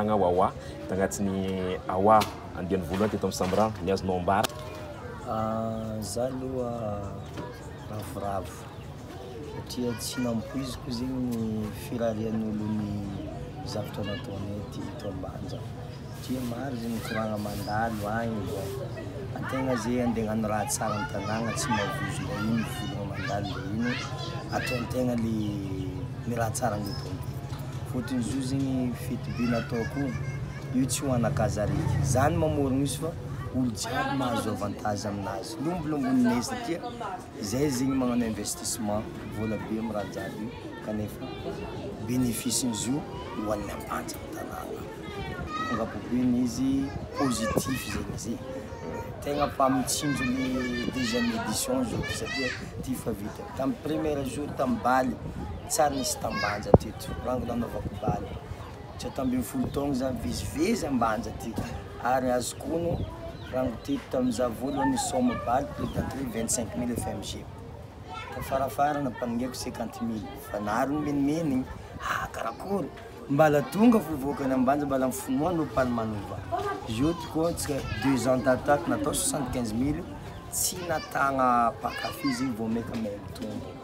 Sambragna Wawa tagnatin'ny Awa andiany voalohany teto amin'ny Sambragna ny azonao ambara. Za aloha ravoravo satria tsy nampoiziko zegny ny firarian'olo ny zavatra nataonay eto Ambanja satria maro zegny koragna mandalo agny antegna zay andeha hagnano raha tsara amin'ny tanàgna tsy mavozo le ino volagna mandalo le ino ataontegna le raha tsara nataony fôtony zo zegny fety-by nataoko io tsy ho anakaza araiky zany mamorogno izy fa olo jiaby mahazo avantage aminazy lombolomboninay satria zay zegny magnano investissement vola be amin'ny raha jiaby io kanefa bénéfice-n'izy io ho an'ny Ambanja amin'ny tanàgna angapobeny izy positif zegny izy tegna fa mitsinjo le deuxième édition zao satria ty fa vita tamin'ny premier jour tamin'ny baly tsara nisy tambanja teto rango nanaovako baly tsy tamby folo taogno za vezivezy Ambanja ty ary azoko ono rango teto tamin'iza voalohany nisoma baly peut-être 25 000 FMG tafarafara nampagningeko 50 000 fa naro ny menimeny karakory mbala tonga fivoakany Ambanja mbala mifinoa no Palmanova joty koa tsika 2 ans d'attaque natao 75 000 tsy natagna pakafy zegny vao meka mail tonga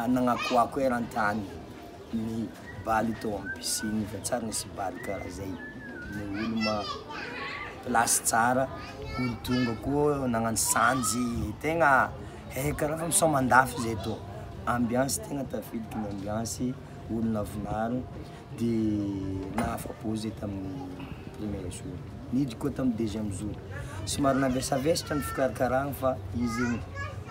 nagnakoako eran-tany ny baly tao amin'ny piscine fa tsara nisy baly karaha zay ny olo place tsara olo tonga koa nagnano sanjy tegna karaha fa misomandafy zay tao ambiance tegna tafiditra ny ambiance olo navinaro dia nahafapo zay tamin'ny premier jour nidy koa tamin'ny deuxième jour somary navesavesatra ny fikarakaragna fa izy zegny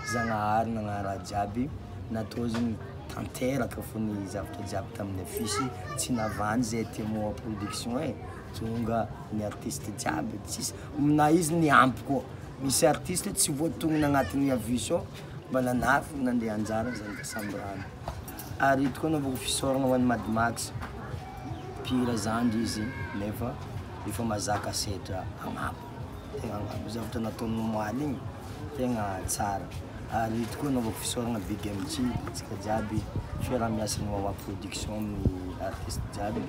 Zagnahary nagnaraha jiaby natao zegny tanteraka fo ny zavatra jiaby tamin'ny afisy tsy navandy zay témoin production tonga ny artiste jiaby tsisy na izy ny ampy koa misy artiste tsy voatongony agnatin'ny afisy ao mbala nafy nandeha anjara zany Sambragna ary ito koa naovako fisaoragna ho an'ny Mad Max pire zandry izy nefa efa mazaka setra agnapo tegna agnapo zavatra nataony moaly igny tegna tsara ary ito koa naovako fisaoragna Big MG tsika jiaby fiaraha-miasan'ny Wawa production amin'ny artiste jiaby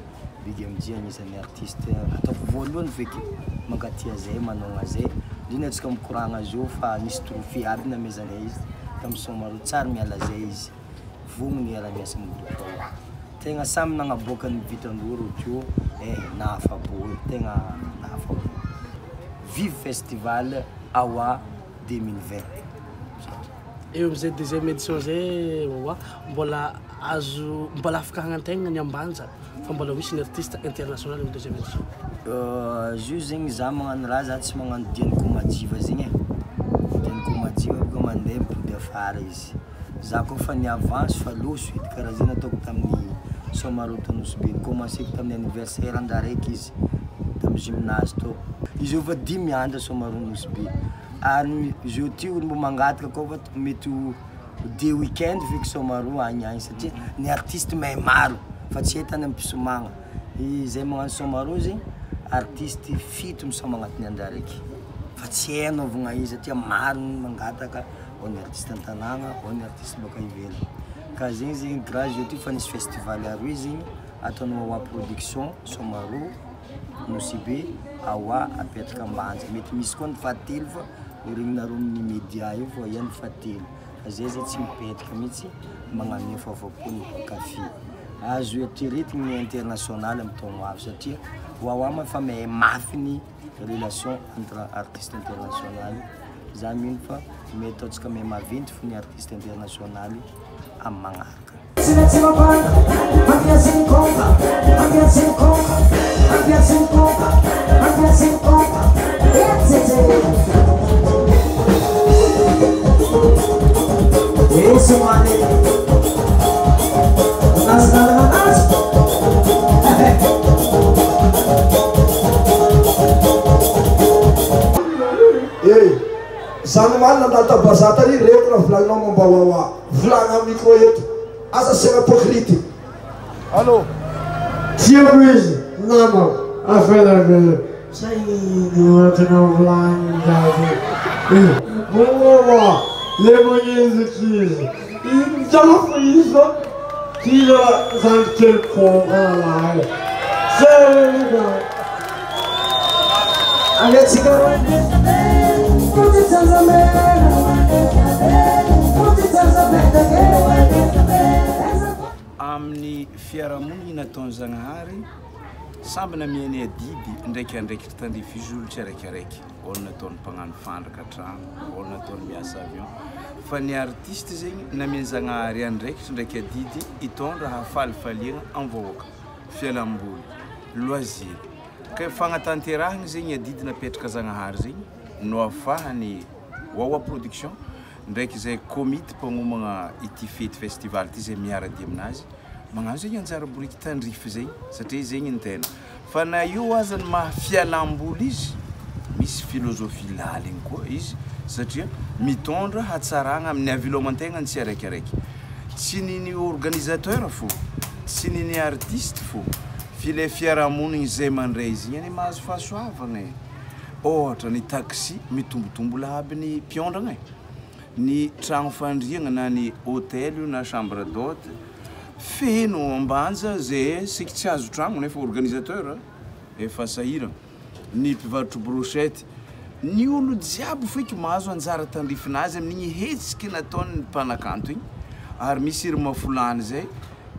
Big MG anisan'ny artiste ataoko voalohany feky mankatia zay manao zay indrindra tsika mikoragna azy io fa nisy trophée aby namezanay izy tamin'ny somaro tsara miala zay izy vogno ny iara-miasan'ny groupe Wawa tegna samy nagnaboaka ny vitandreo rotio nahafapo tegna nahafapo vive festival Awa 2020 eo amizay deuxième édition zay Wawa mbola afaka hagnantegna ny Ambanja fa mbola misy ny artiste international amin'ny deuxième édition. Zo zegny za magnano raha za tsy magnano dianiko madiva zegny e. Dianiko madiva boka mandeha mipody afara izy. Za koa fa ny avance fa loso edy karaha zay nataoko tamin'ny Somaroto Nosbe. Commenceko tamin'ny anniversaire andaraiky izy tamin'ny gymnase to. Izy io fa 10 andro Somaroto Nosbe. Ary izy io ty olo mbo mangataka koa fa mety de weekend feky Somaro agny satria ny artiste may maro fa tsy etany amin'ny mpisomagna. Izay magnano Somaro zegny artiste fito misoma agnatiny andro araiky. Fa tsy hanaovagna izy satria maro mangataka, ao ny artiste an-tanàgna, ao ny artiste baka ivelany. Ka zegny grâce io ty fa nisy festival aroy zegny ataonao Awa production Somaro Nosbe Awa apetraka Ambanja. Mety misy koa ny fahatelo fa regninareo amin'ny média io fa ihany fahatelo. Fa zay tsy mipetraka mihitsy magnano fafako ny café. Azo atiritigny international amin'ny taogno avy satria Awa ma fa mahay mafy ny relation entre artiste international. Za mino fa mety ataontsika mahay maventy fo ny artiste international amin'ny magnaraka. Zany marina nandalo tabaza tary reto raha volaninao momba Awa. Volagna amin'ny micro eto. Asa sera hypocrite. Allô? Tiako izy, nama, afelabe. Say niwatanao volagny zazy. Awa, le magnezikizy. Injafo izy. Tira zany kely kongalahy. Serena. Aletsika. Amin'ny fiarahamonigny nataon'ny Zagnahary samby namiany adidy ndraikandraiky tandrify izy olo tsiraikiraiky. Olo nataony mpagnano fandraka trano, olo nataony miasa avion. Fa ny artiste zegny namiany Zagnahary andraikitra ndraiky adidy hitondra hafalifaliagna amin'ny vahoaka, fialamboly, loisir. Ka fagnatanterahagna zegny adidy napetraka Zagnahary zegny no afahany Awa production ndraiky zay comité mpagnomagna ity fety festival ity zay miarady aminazy magnano zegny anjara boriky tandrify zegny satria zegny ny tena. Fa na io aza ny mahafialamboly izy misy philosophie laligny koa izy satria mitondra hatsaragna amin'ny aviloman-tegna ny tsiraikiraiky. Tsy niny organisateur fo, tsy niny artiste fo, file fiarahamonigny zay mandray izy igny mahazo fahasoavagna e. Ohatra ny taxi mitombotombo lahaby ny mpiondagna e. Ny tragno fandriagna na ny hôtel na chambre d'hôte feno Ambanja zay siky tsy azo tragno nefa organisateur efa sahiragna. Ny mpivarotro brochette ny olo jiaby feky mahazo anjara tandrifinazy amin'igny hetsiky nataony mpanakanto igny. Ary misy iry mafolany zay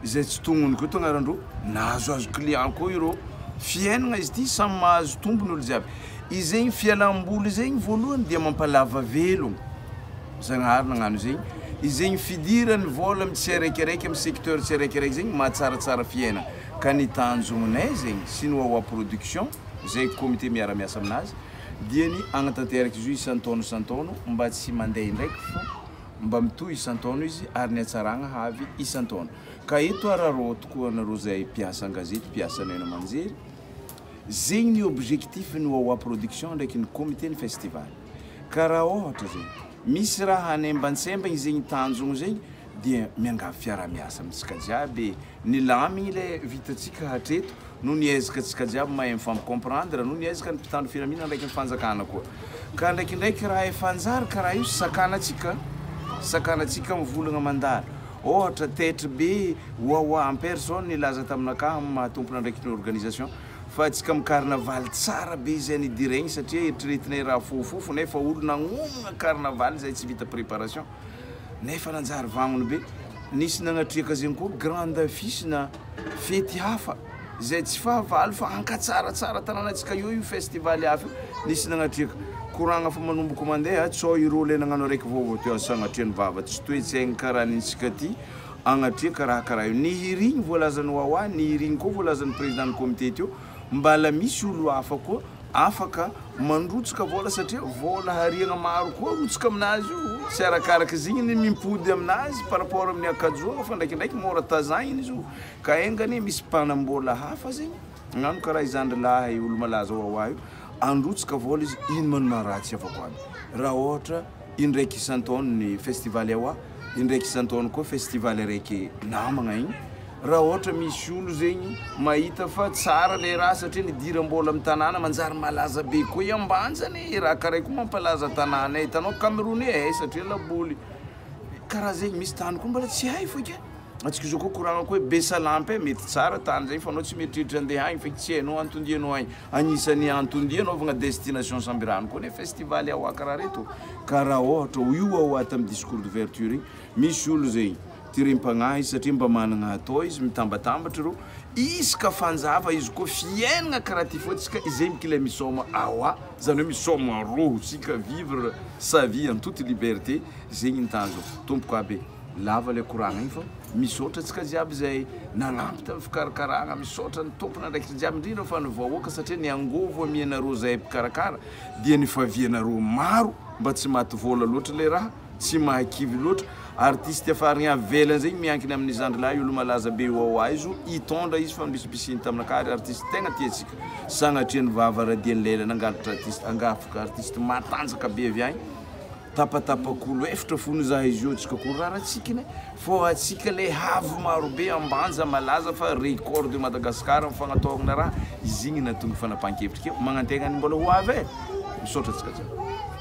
tsy tongony koa tognarandreo nahazoazo client koa ireo. Fiainagna izy ty samy mahazo tombony olo jiaby. Izy zegny fialamboly zegny voalohany dia mampalava velogno. Zagnahary nagnano zegny. Izy zegny fidirany vola amin'ny tsiraikiraiky amin'ny secteur tsiraikiraiky zegny mahatsaratsara fiainagna. Ka ny tanjognonay zegny sy ny Awa production zay comité miara-miasa aminazy dia ny agnatanteraka izy io isan-taogno mba tsy mandeha indraiky fo mba mitohy isan-taogno izy ary ny hatsaragna havy isan-taogno. Ka eto ararotoko anareo zay mpiasa an-gazety, mpiasa Nena Manjery. Zegny ny objectif ny Awa production ndraiky ny comité ny festival. Karaha ohatra zegny misy raha hanembansembagny zegny tanjogno zegny dia miangavy fiara-miasa amintsika jiaby. Ny lamigny le vitatsika hatreto no niezaka atsika jiaby mahay mifampi-comprendre no niezaka ny mpitandro filaminana ndraiky ny fanjakana koa. Ka ndraikindraiky raha efa anjara karaha io sakanatsika mivolagna mandala. Ohatra tetre be Awa en personne nilaza taminakahy mahatompona ndraiky ny organisation fa atsika amin'ny carnaval tsara be izay nidiregny satria eritreretinay raha fofofo nefa olo nagnomagna carnaval zay tsy vita préparation nefa nanjary vagnony be. Nisy nagnatriaka zegny koa grande affiche na fety hafa zay tsy fahavalo fa ankatsaratsara tanànatsika io festival hafa nisy nagnatriaka koragna fa manomboko mandeha tsao ireo le nagnano araiky vaovao teo sagnatriany vava tsy toetsaigny karaha nintsika ty agnatria karaha io nihirigny voalazany Wawa nihirigny koa voalazany président comité teo mbala misy olo hafa koa afaka mandrotsaka vola satria vola hariagna maro koa rotsaka aminazy io tsy arakaraka zigny ny mimpody aminazy par rapport amin'ny akajoagna fa ndraikindraiky mora tazagny izy io ka engany misy mpanambola hafa zegny agnano karaha izandrilahy olo malaza Wawa io androtsaka vola izy ino manoma ratsy avako aby raha ohatra indraiky isan-taona ny festival Wawa indraiky isan-taona koa festival araiky namagna igny raha ohatra misy olo zegny mahita fa tsara le raha satria nidiram-bola amin'ny tanàna manjary malaza be koa iambanjany raha karaha koa mampalaza tanàna hitanao Camerounais satria laboly karaha zegny misy tany koa mbola tsy hay foika atsika zao koa koragna koa Besalampy mety tsara tany zay fa anao tsy mieritreritra andeha agny feky tsy hainao antondianao agny agnisan'ny antondia anaovagna destination Sambirano koa ne festival Wawa karaha reto karaha ohatra io Wawa tamin'ny discours d'ouverture igny misy olo zegny tirem-pagnahy satria mba managna atao izy mitambatambatra reo isaka fanjava izy koa fiainagna karaha ty fotsika izay mikila misoma Wawa zany hoe misoma roho tsika vivre sa vie en toute liberté zegny ntanjo tompoko aby lava le koragna igny fa misaotra tsika jiaby zay nanampy tamin'ny fikarakaragna misaotra ny tompona ndraiky jiaby indrindra fa ny vahoaka satria ny angovo amianareo zay mpikarakara dia ny favianareo maro mba tsy maty vola loatra le raha tsy mahakivy loatra artiste afarigny avelany zegny miankiny amin'ny zandrilahy olo malaza be Wawa izo itondra izy fa mbisipisiny taminakary artiste tegna tiatsika sagnatria ny vava radian'ny lela nangalatra artiste angafaka artiste matanjaka be avy agny tapatapakolo efatra fony za izy io tsika koa rahatsika fô atsika le havo maro be ambanja malaza fa record de Madagascar mifagnataovagna raha izy igny natonga fanapahan-kevitra ke magnantegna ny mbola ho avy misaotra tsika jiaby